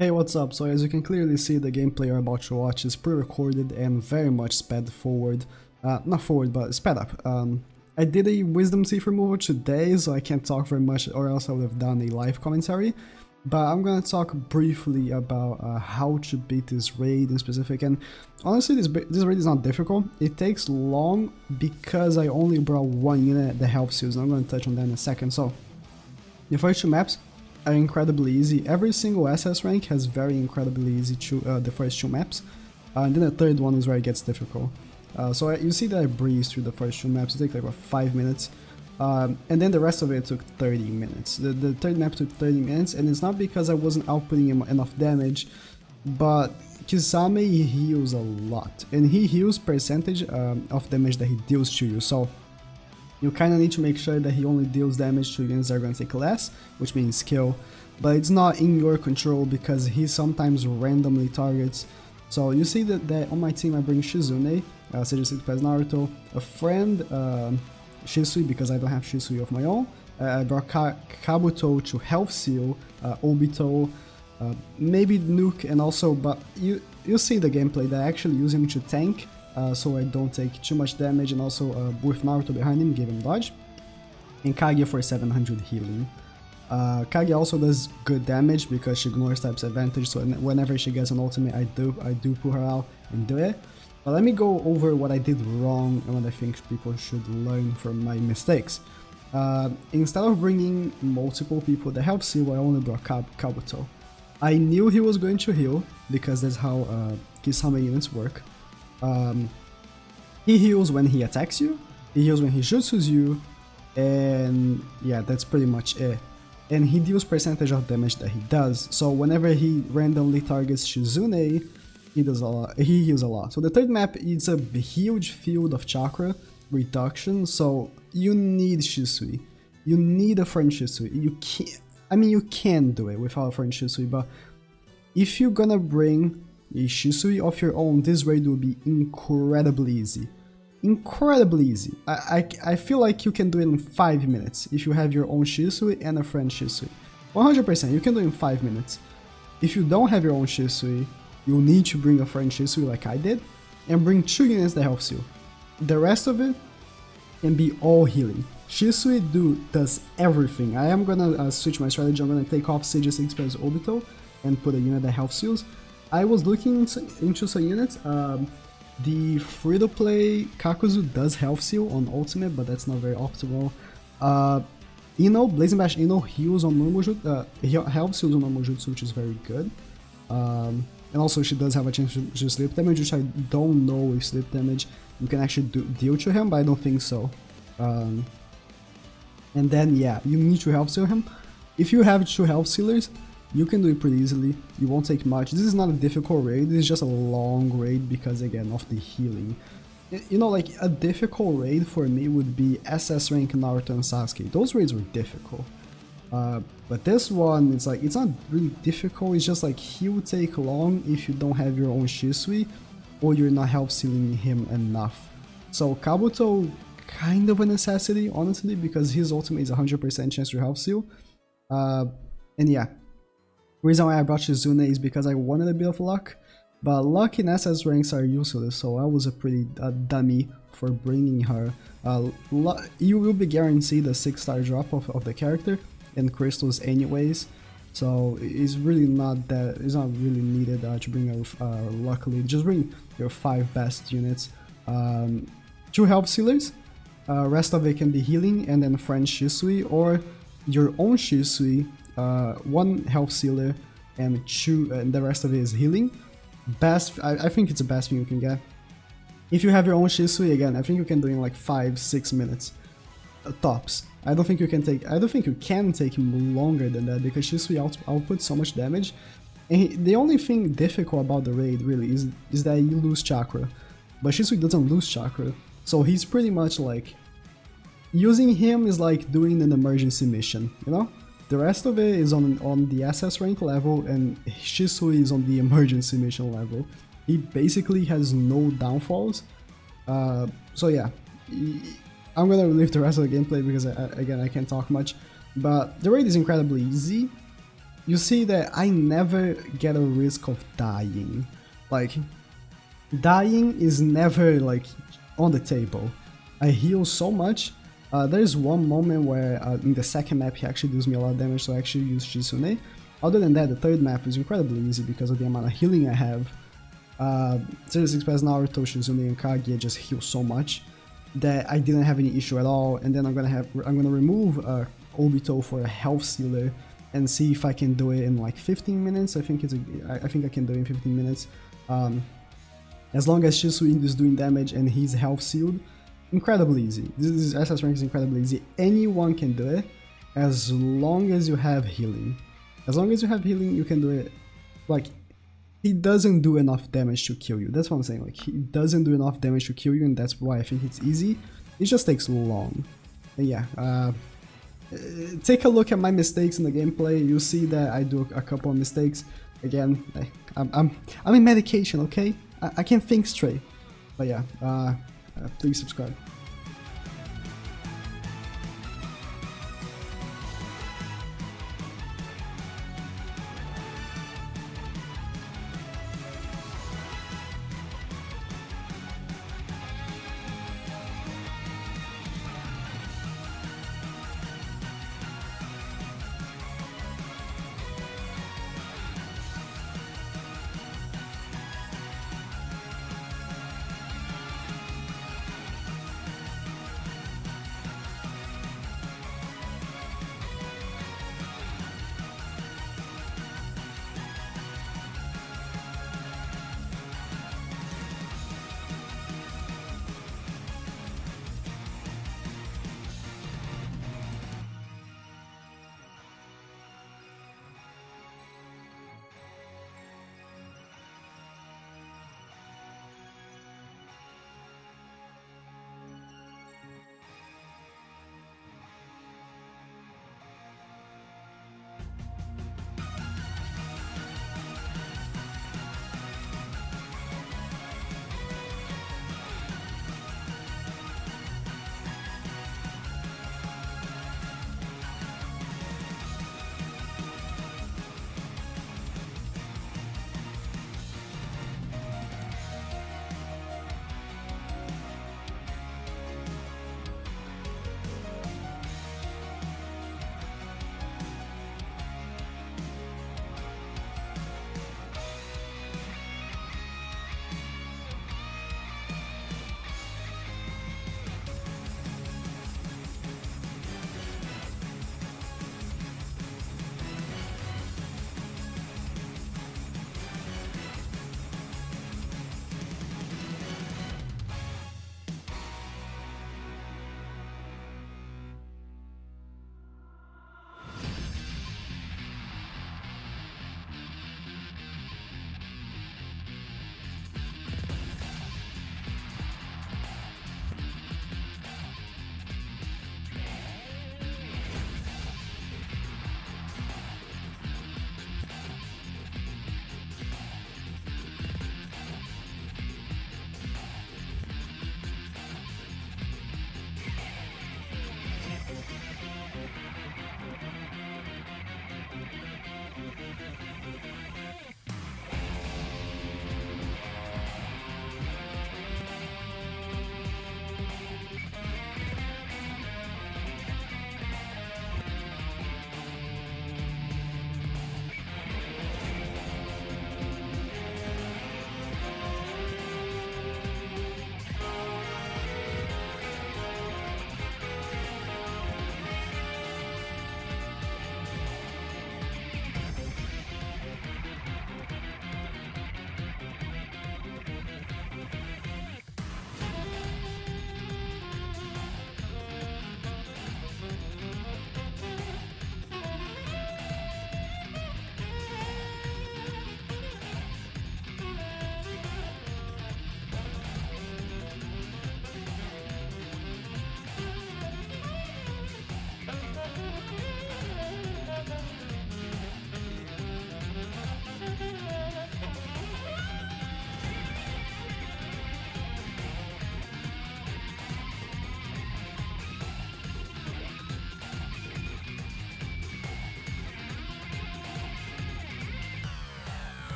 Hey, what's up? So as you can clearly see, the gameplay you're about to watch is pre-recorded and very much sped forward. Not forward, but sped up. I did a wisdom teeth removal today, so I can't talk very much, or else I would have done a live commentary. But I'm gonna talk briefly about how to beat this raid in specific, and honestly this raid is not difficult. It takes long because I only brought one unit that helps you, and I'm gonna touch on that in a second. So, the first two maps are incredibly easy. Every single SS rank has very incredibly easy the first two maps, and then the third one is where it gets difficult. So you see that I breezed through the first two maps. It takes like about 5 minutes, and then the rest of it took 30 minutes. The third map took 30 minutes, and it's not because I wasn't outputting enough damage, but KISAME heals a lot, and he heals percentage of damage that he deals to you. So you kind of need to make sure that he only deals damage to units that are going to take less, which means kill, but it's not in your control because he sometimes randomly targets. So you see that on my team I bring Shizune, Sage plays Naruto, a friend, Shisui because I don't have Shisui of my own, I brought Kabuto to health seal, Obito, maybe Nuke, and also, but you see the gameplay that I actually use him to tank, so I don't take too much damage, and also with Naruto behind him, give him dodge, and Kage for 700 healing. Kage also does good damage because she ignores type's advantage, so whenever she gets an ultimate, I do pull her out and do it. But let me go over what I did wrong and what I think people should learn from my mistakes. Instead of bringing multiple people that help seal, I only brought Kabuto. I knew he was going to heal because that's how Kisame units work. He heals when he attacks you, he heals when he jutsus you, and yeah, that's pretty much it. And he deals percentage of damage that he does, so whenever he randomly targets Shizune, he heals a lot. So the third map is a huge field of chakra reduction, so you need Shisui. You need a friend Shisui. You can do it without a friend Shisui, but if you're gonna bring a Shisui of your own, this raid will be incredibly easy. Incredibly easy. I feel like you can do it in 5 minutes if you have your own Shisui and a friend Shisui. 100%, you can do it in 5 minutes. If you don't have your own Shisui, you'll need to bring a friend Shisui like I did, and bring 2 units that helps you. The rest of it can be all healing. Shisui does everything. I am gonna switch my strategy. I'm gonna take off Sage 6 plus Obito and put a unit that helps you. I was looking into some units. The free-to-play Kakuzu does health seal on ultimate, but that's not very optimal. Blazing Bash Ino heals on normal jutsu, health seals on normal jutsu, which is very good. And also she does have a chance to sleep damage, which I don't know if sleep damage you can actually deal to him, but I don't think so. And then yeah, you need to health seal him. If you have 2 health sealers, you can do it pretty easily, you won't take much. This is not a difficult raid, this is just a long raid because again of the healing. You know, like a difficult raid for me would be SS rank Naruto and Sasuke. Those raids were difficult. But this one, it's like, it's not really difficult, it's just like he would take long if you don't have your own Shisui or you're not health sealing him enough. So Kabuto, kind of a necessity, honestly, because his ultimate is 100% chance to health seal. And yeah. Reason why I brought Shizune is because I wanted a bit of luck, but luck in SS ranks are useless, so I was a pretty dummy for bringing her. You will be guaranteed a 6-star drop of the character and crystals anyways, so it's really not that, it's not really needed to bring her luckily. Just bring your 5 best units, 2 health sealers, rest of it can be healing, and then friend Shisui or your own Shisui, 1 health sealer and 2, and the rest of it is healing. I think it's the best thing you can get. If you have your own Shisui, again, I think you can do it in like 5-6 minutes tops. I don't think you can take him longer than that because Shisui outputs so much damage. And the only thing difficult about the raid really is that you lose chakra, but Shisui doesn't lose chakra, so he's pretty much like, using him is like doing an emergency mission, you know? The rest of it is on the SS rank level, and Shisui is on the emergency mission level. He basically has no downfalls. So yeah, I'm gonna leave the rest of the gameplay because again I can't talk much. But the raid is incredibly easy. you see that I never get a risk of dying. Like, dying is never like on the table. I heal so much. There's one moment where in the second map he actually deals me a lot of damage, so I actually use Shizune. Other than that, the third map is incredibly easy because of the amount of healing I have. 36 past Naruto, Shizune, and Kage just heal so much that I didn't have any issue at all. And then I'm gonna remove Obito for a health sealer and see if I can do it in like 15 minutes. I think I can do it in 15 minutes. As long as Shizune is doing damage and he's health sealed, incredibly easy. This SS rank is incredibly easy. Anyone can do it as long as you have healing. As long as you have healing, you can do it. Like, he doesn't do enough damage to kill you. That's what I'm saying. Like, he doesn't do enough damage to kill you, and that's why I think it's easy. It just takes long. And yeah, take a look at my mistakes in the gameplay. You'll see that I do a couple of mistakes. Again, I'm in medication, okay? I can't think straight. But yeah, please subscribe.